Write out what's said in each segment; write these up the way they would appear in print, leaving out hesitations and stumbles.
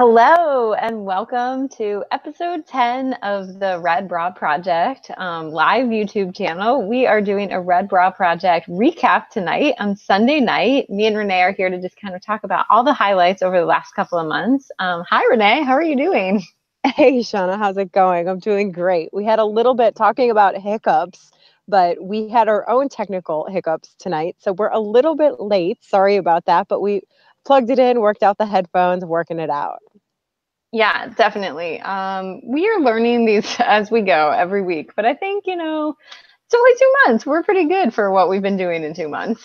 Hello and welcome to episode 10 of the Red Bra Project live YouTube channel. We are doing a Red Bra Project recap tonight on Sunday night. Me and Renee are here to just kind of talk about all the highlights over the last couple of months. Hi, Renee. How are you doing? Hey, Shauna, how's it going? I'm doing great. We had a little bit talking about hiccups, but we had our own technical hiccups tonight. So we're a little bit late. Sorry about that, but we plugged it in, worked out the headphones, working it out. Yeah, definitely. We are learning these as we go every week, but I think, it's only 2 months. We're pretty good for what we've been doing in 2 months.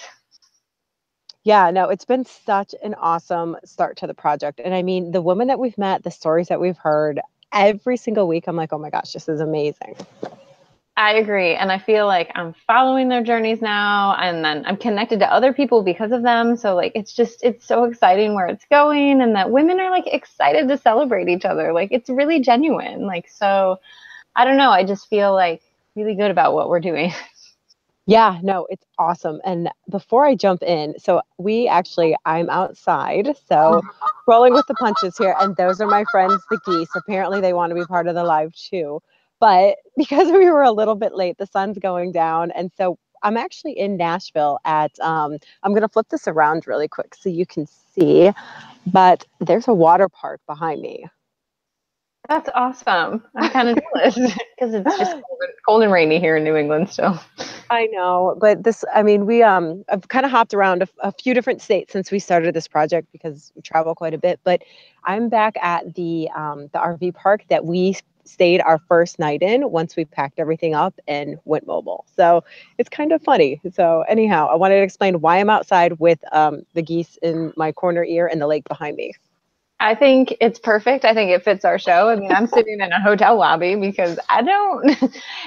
Yeah, no, it's been such an awesome start to the project. And I mean, the women that we've met, the stories that we've heard every single week, I'm like, oh my gosh, this is amazing. I agree. And I feel like I'm following their journeys now, and then I'm connected to other people because of them. So like it's so exciting where it's going, and that women are like excited to celebrate each other. Like it's really genuine. Like so I don't know, I just feel like really good about what we're doing. Yeah, no, it's awesome. And before I jump in, I'm outside, so rolling with the punches here. And those are my friends, the geese. Apparently, they want to be part of the live too. But because we were a little bit late, the sun's going down. And so I'm actually in Nashville I'm going to flip this around really quick so you can see. But there's a water park behind me. That's awesome. I'm kind of jealous because it's just cold and rainy here in New England still. I know, but I've kind of hopped around a few different states since we started this project because we travel quite a bit. But I'm back at the RV park that we stayed our first night in once we packed everything up and went mobile. So it's kind of funny. So anyhow, I wanted to explain why I'm outside with the geese in my corner ear and the lake behind me. I think it's perfect. I think it fits our show. I mean, I'm sitting in a hotel lobby because I don't,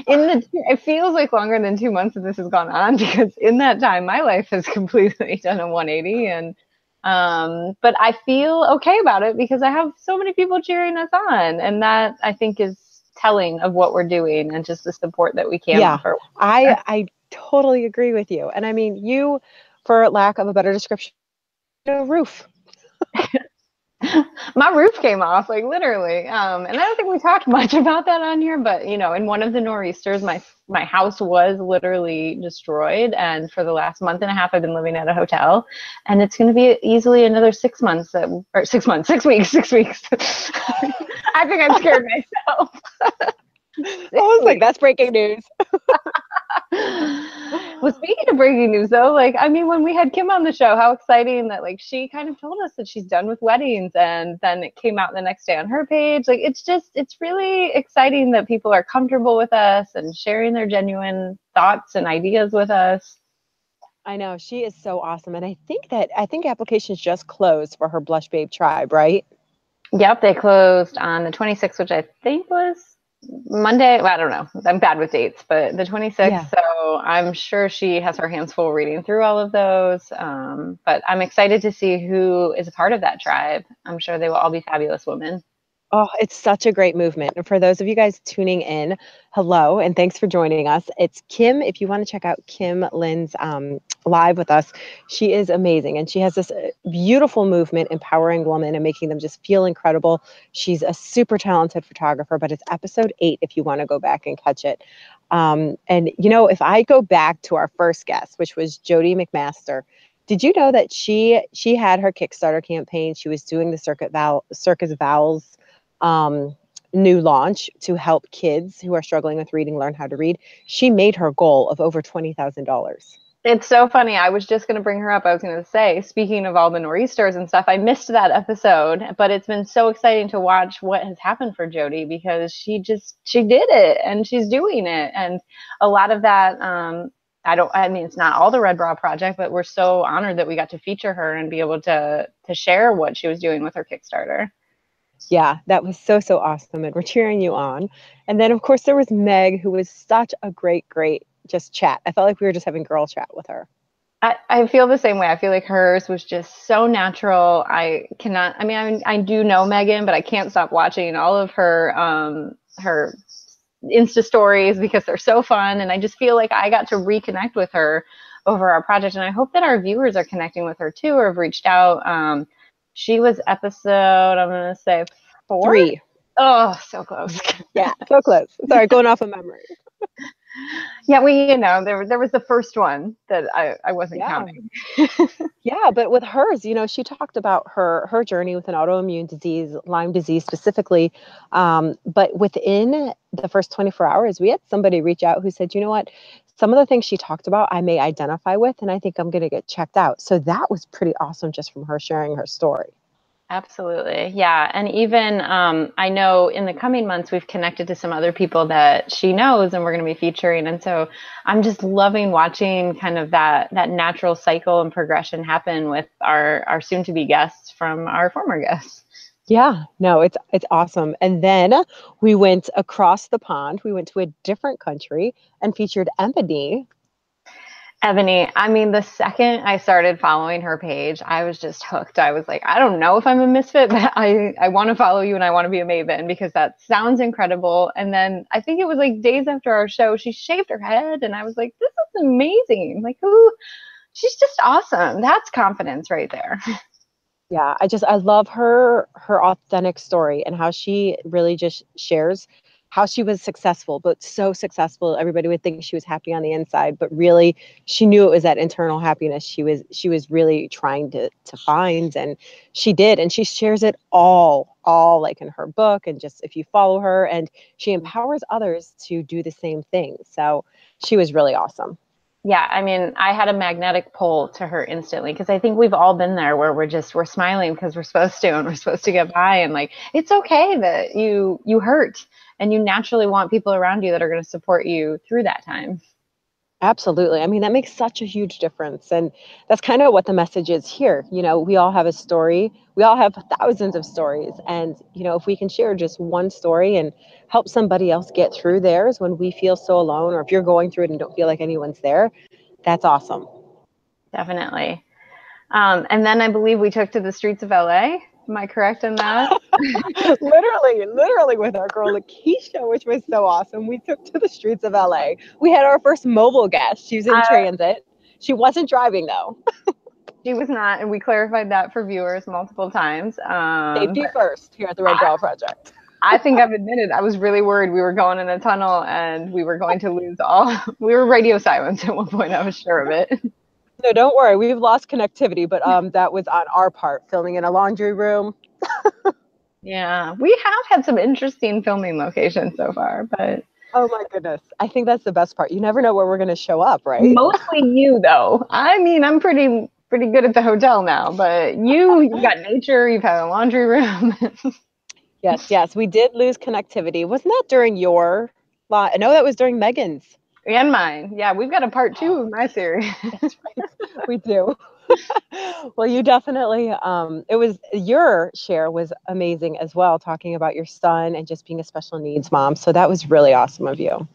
it feels like longer than 2 months that this has gone on because in that time, my life has completely done a 180. But I feel okay about it because I have so many people cheering us on. And that I think is telling of what we're doing and just the support that we can Yeah, offer. I totally agree with you. And I mean, you, for lack of a better description, a roof. My roof came off, like literally. And I don't think we talked much about that on here, but in one of the nor'easters, my house was literally destroyed. And for the last month and a half, I've been living at a hotel, and it's going to be easily another 6 months, or 6 months, 6 weeks, 6 weeks. I think I'm scared myself. I was like, that's breaking news. Well, speaking of breaking news, though, like, I mean, when we had Kim on the show, how exciting that, like, she kind of told us that she's done with weddings, and then it came out the next day on her page. Like, it's really exciting that people are comfortable with us and sharing their genuine thoughts and ideas with us. I know, she is so awesome. And I think applications just closed for her Blush Babe Tribe, right? Yep, they closed on the 26th, which I think was Monday. Well, I don't know. I'm bad with dates, but the 26th. Yeah. So I'm sure she has her hands full reading through all of those. But I'm excited to see who is a part of that tribe. I'm sure they will all be fabulous women. Oh, it's such a great movement. And for those of you guys tuning in, hello, and thanks for joining us. It's Kim. If you want to check out Kim Lynn's live with us, she is amazing. And she has this beautiful movement, empowering women and making them just feel incredible. She's a super talented photographer, but it's episode 8 if you want to go back and catch it. If I go back to our first guest, which was Jody McMaster, did you know that she had her Kickstarter campaign? She was doing the Circus Vowels new launch to help kids who are struggling with reading learn how to read. She made her goal of over $20,000. It's so funny. I was just going to bring her up. I was going to say, speaking of all the nor'easters and stuff, I missed that episode, but it's been so exciting to watch what has happened for Jody because she did it and she's doing it. And a lot of that, I mean, it's not all the Red Bra Project, but we're so honored that we got to feature her and be able to share what she was doing with her Kickstarter. Yeah, that was so, so awesome. And we're cheering you on. And then, of course, there was Meg, who was such a great, great just chat. I felt like we were just having girl chat with her. I feel the same way. I feel like hers was just so natural. I do know Megan, but I can't stop watching all of her Insta stories because they're so fun. And I just feel like I got to reconnect with her over our project. And I hope that our viewers are connecting with her too, or have reached out. She was episode, I'm going to say 4? 3. Oh, so close. Yeah, so close. Sorry, going off of memory. Yeah, there was the first one that I wasn't counting. Yeah, but with hers, she talked about her journey with an autoimmune disease, Lyme disease specifically. But within the first 24 hours, we had somebody reach out who said, you know what, some of the things she talked about, I may identify with, and I think I'm going to get checked out. So that was pretty awesome just from her sharing her story. Absolutely. Yeah. And even I know in the coming months, we've connected to some other people that she knows and we're going to be featuring. And so I'm just loving watching kind of that natural cycle and progression happen with our soon to be guests from our former guests. Yeah, no, it's awesome. And then we went across the pond. We went to a different country and featured Ebony. Ebony, I mean, the second I started following her page, I was just hooked. I was like, I don't know if I'm a misfit, but I want to follow you and I want to be a maven because that sounds incredible. And then I think it was like days after our show, she shaved her head and I was like, this is amazing. Like, she's just awesome. That's confidence right there. Yeah, I love her authentic story and how she really just shares how she was successful, but so successful everybody would think she was happy on the inside, but really she knew it was that internal happiness she was really trying to find, and she did, and she shares it all like in her book, and just if you follow her, and she empowers others to do the same thing. So she was really awesome. Yeah, I mean, I had a magnetic pull to her instantly because I think we've all been there where we're smiling because we're supposed to and we're supposed to get by, and like it's okay that you hurt and you naturally want people around you that are going to support you through that time. Absolutely. I mean, that makes such a huge difference. And that's kind of what the message is here. We all have a story. We all have thousands of stories. And, if we can share just one story and help somebody else get through theirs when we feel so alone, or if you're going through it and don't feel like anyone's there, that's awesome. Definitely. And then I believe we took to the streets of LA. Am I correct in that? literally with our girl Lakeisha, which was so awesome. We took to the streets of LA. We had our first mobile guest. She was in transit. She wasn't driving though. She was not, and we clarified that for viewers multiple times. Safety first here at the Red Girl Project. I think I've admitted I was really worried we were going in a tunnel and we were going to lose all. We were radio silence at one point. I was sure of it. No, don't worry. We've lost connectivity, but that was on our part, filming in a laundry room. Yeah, we have had some interesting filming locations so far, but oh my goodness, I think that's the best part. You never know where we're going to show up, right? Mostly you, though. I mean, I'm pretty good at the hotel now, but you've got nature. You've had a laundry room. Yes, we did lose connectivity. Wasn't that during your lot? No, that was during Megan's. And mine. Yeah, we've got a part 2 of my series. That's right. We do. Well, you definitely, your share was amazing as well, talking about your son and just being a special needs mom. So that was really awesome of you.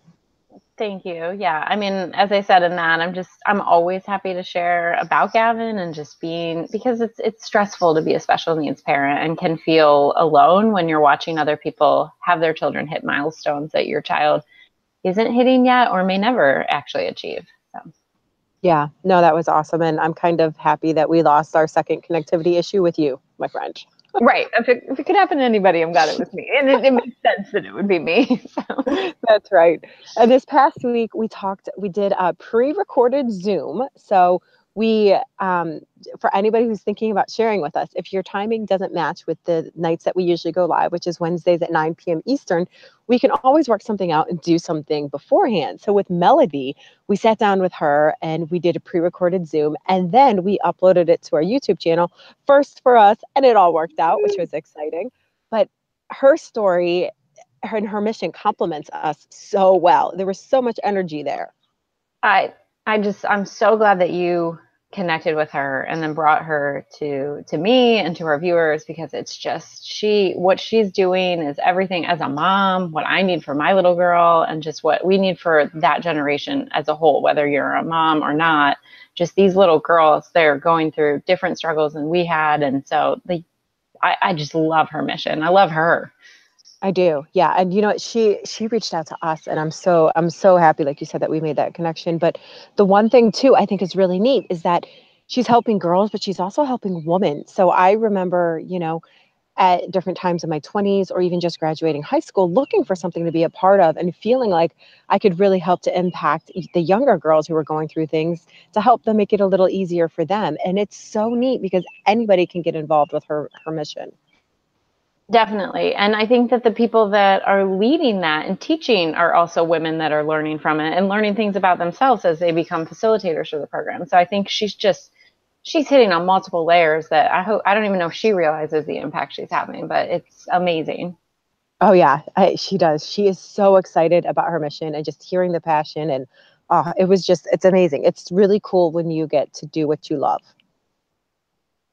Thank you. Yeah. I mean, as I said in that, I'm always happy to share about Gavin and just because it's stressful to be a special needs parent and can feel alone when you're watching other people have their children hit milestones that your child isn't hitting yet or may never actually achieve. So. Yeah, no, that was awesome. And I'm kind of happy that we lost our second connectivity issue with you, my friend. Right. If it could happen to anybody, I'm glad it was me. And it makes sense that it would be me. So. That's right. And this past week, we did a pre-recorded Zoom. So we, for anybody who's thinking about sharing with us, if your timing doesn't match with the nights that we usually go live, which is Wednesdays at 9 p.m. Eastern, we can always work something out and do something beforehand. So with Melody, we sat down with her and we did a pre-recorded Zoom, and then we uploaded it to our YouTube channel first for us, and it all worked out, which was exciting. But her story and her mission complements us so well. There was so much energy there. I'm so glad that you connected with her and then brought her to me and to our viewers, because it's just what she's doing is everything as a mom, what I need for my little girl, and just what we need for that generation as a whole, whether you're a mom or not. Just these little girls, they're going through different struggles than we had, and so I just love her mission. I love her. I do. Yeah. And she reached out to us, and I'm so happy, like you said, that we made that connection. But the one thing too, I think is really neat is that she's helping girls, but she's also helping women. So I remember, at different times in my 20s or even just graduating high school, looking for something to be a part of and feeling like I could really help to impact the younger girls who were going through things to help them make it a little easier for them. And it's so neat because anybody can get involved with her mission. Definitely. And I think that the people that are leading that and teaching are also women that are learning from it and learning things about themselves as they become facilitators for the program. So I think she's hitting on multiple layers that I don't even know if she realizes the impact she's having, but it's amazing. Oh yeah, she does. She is so excited about her mission and just hearing the passion and it's amazing. It's really cool when you get to do what you love.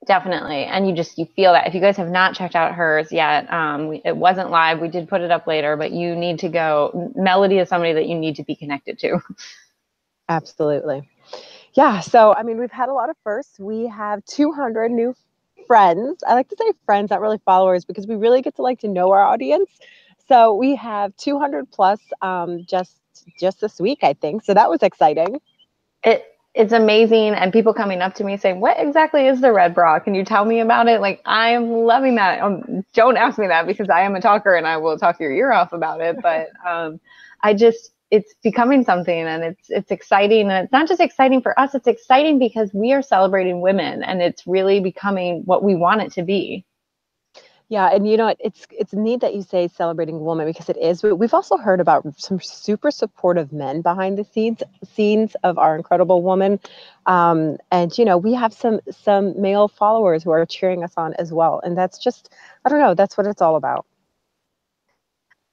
Definitely. And you feel that. If you guys have not checked out hers yet, it wasn't live. We did put it up later, but you need to go. Melody is somebody that you need to be connected to. Absolutely. Yeah. So, I mean, we've had a lot of firsts. We have 200 new friends. I like to say friends, not really followers, because we really get to like to know our audience. So we have 200 plus just this week, I think. So that was exciting. It's amazing, and people coming up to me saying, "What exactly is the red bra? Can you tell me about it?" Like, I am loving that. Don't ask me that because I am a talker and I will talk your ear off about it. But it's becoming something, and it's exciting, and it's not just exciting for us. It's exciting because we are celebrating women, and it's really becoming what we want it to be. Yeah, and it's neat that you say celebrating women because it is. We've also heard about some super supportive men behind the scenes of our incredible woman, and we have some male followers who are cheering us on as well, and that's just, I don't know, that's what it's all about.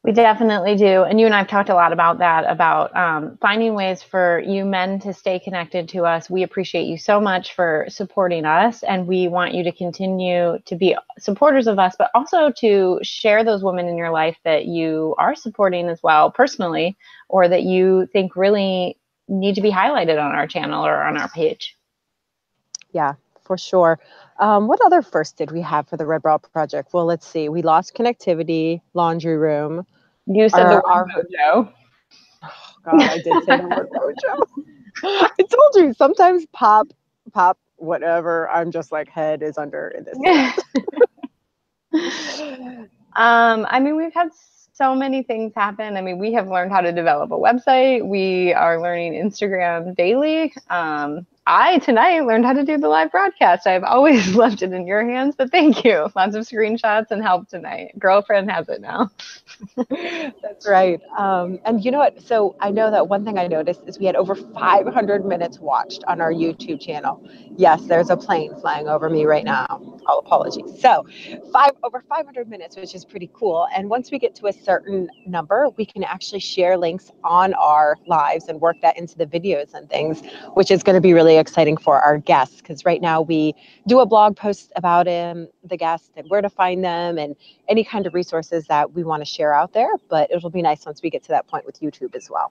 We definitely do. And you and I have talked a lot about that, about finding ways for you men to stay connected to us. We appreciate you so much for supporting us. And we want you to continue to be supporters of us, but also to share those women in your life that you are supporting as well personally, or that you think really need to be highlighted on our channel or on our page. Yeah, for sure. What other first did we have for the Red Bra Project? Well, let's see. We lost connectivity, laundry room. You said the word mojo. Oh God, I did say the word mojo. I told you sometimes pop, whatever. I'm just like head is under in this. I mean, we've had so many things happen. I mean, we have learned how to develop a website. We are learning Instagram daily. I tonight learned how to do the live broadcast. I've always left it in your hands, but thank you. Lots of screenshots and help tonight. Girlfriend has it now. That's right. And you know what? So I know that one thing I noticed is we had over 500 minutes watched on our YouTube channel. Yes, there's a plane flying over me right now. All apologies. So over 500 minutes, which is pretty cool. And once we get to a certain number, we can actually share links on our lives and work that into the videos and things, which is going to be really exciting for our guests. Because right now we do a blog post about the guests and where to find them and any kind of resources that we want to share out there, but it'll be nice once we get to that point with YouTube as well.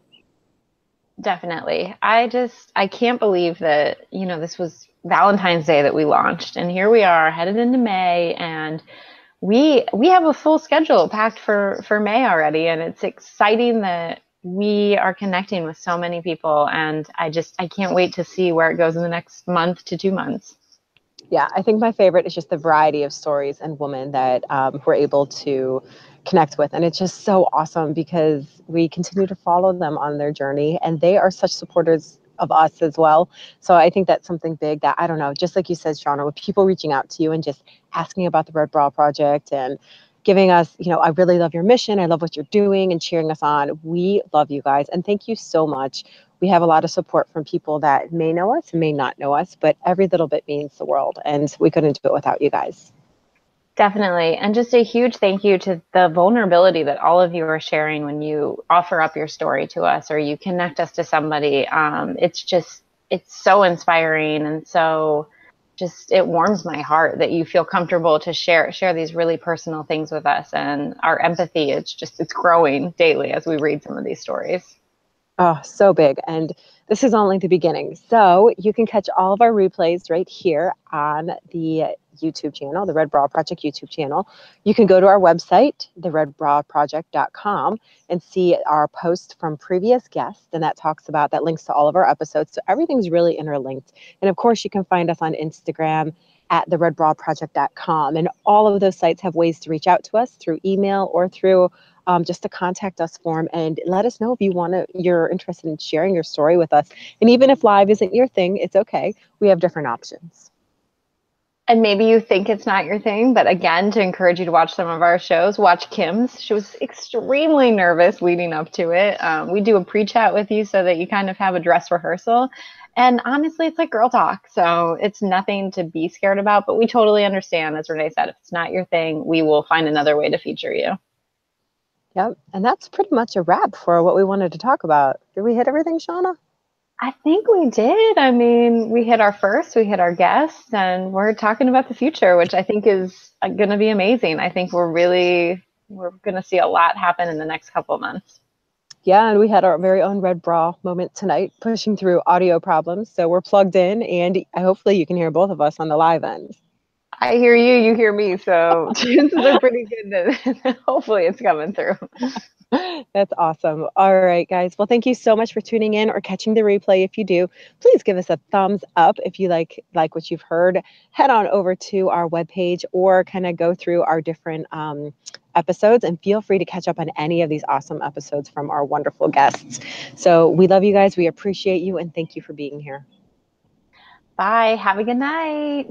Definitely. I can't believe that, this was Valentine's Day that we launched, and here we are headed into May, and we have a full schedule packed for May already, and it's exciting that we are connecting with so many people, and I can't wait to see where it goes in the next month to 2 months. Yeah, I think my favorite is just the variety of stories and women that we're able to connect with. And it's just so awesome because we continue to follow them on their journey and they are such supporters of us as well. So I think that's something big that, I don't know, just like you said, Shauna, with people reaching out to you and just asking about the Red Bra Project and giving us, I really love your mission. I love what you're doing and cheering us on. We love you guys. And thank you so much. We have a lot of support from people that may know us, may not know us, but every little bit means the world. And we couldn't do it without you guys. Definitely. And just a huge thank you to the vulnerability that all of you are sharing when you offer up your story to us or you connect us to somebody. It's so inspiring. And so it warms my heart that you feel comfortable to share these really personal things with us. And our empathy, it's growing daily as we read some of these stories. Oh, so big. And this is only the beginning. So you can catch all of our replays right here on the YouTube channel, the Red Bra Project YouTube channel. You can go to our website, theredbraproject.com, and see our post from previous guests, and that links to all of our episodes. So everything's really interlinked. And of course, you can find us on Instagram at theredbraproject.com. And all of those sites have ways to reach out to us through email or through just a contact us form, and let us know if you're interested in sharing your story with us. And even if live isn't your thing, it's okay. We have different options. And maybe you think it's not your thing, but again, to encourage you to watch some of our shows, watch Kim's. She was extremely nervous leading up to it. We do a pre-chat with you so that you kind of have a dress rehearsal. And honestly, it's like girl talk. So it's nothing to be scared about, but we totally understand, as Renee said, if it's not your thing, we will find another way to feature you. Yep. And that's pretty much a wrap for what we wanted to talk about. Did we hit everything, Shauna? I think we did. I mean, we hit our first, we hit our guests, and we're talking about the future, which I think is going to be amazing. I think we're going to see a lot happen in the next couple of months. Yeah, and we had our very own Red Bra moment tonight, pushing through audio problems. So we're plugged in, and hopefully you can hear both of us on the live end. I hear you, you hear me, so chances are pretty good that hopefully it's coming through. That's awesome. All right, guys. Well, thank you so much for tuning in or catching the replay. If you do, please give us a thumbs up. If you like what you've heard, head on over to our webpage or kind of go through our different episodes, and feel free to catch up on any of these awesome episodes from our wonderful guests. So we love you guys. We appreciate you, and thank you for being here. Bye. Have a good night.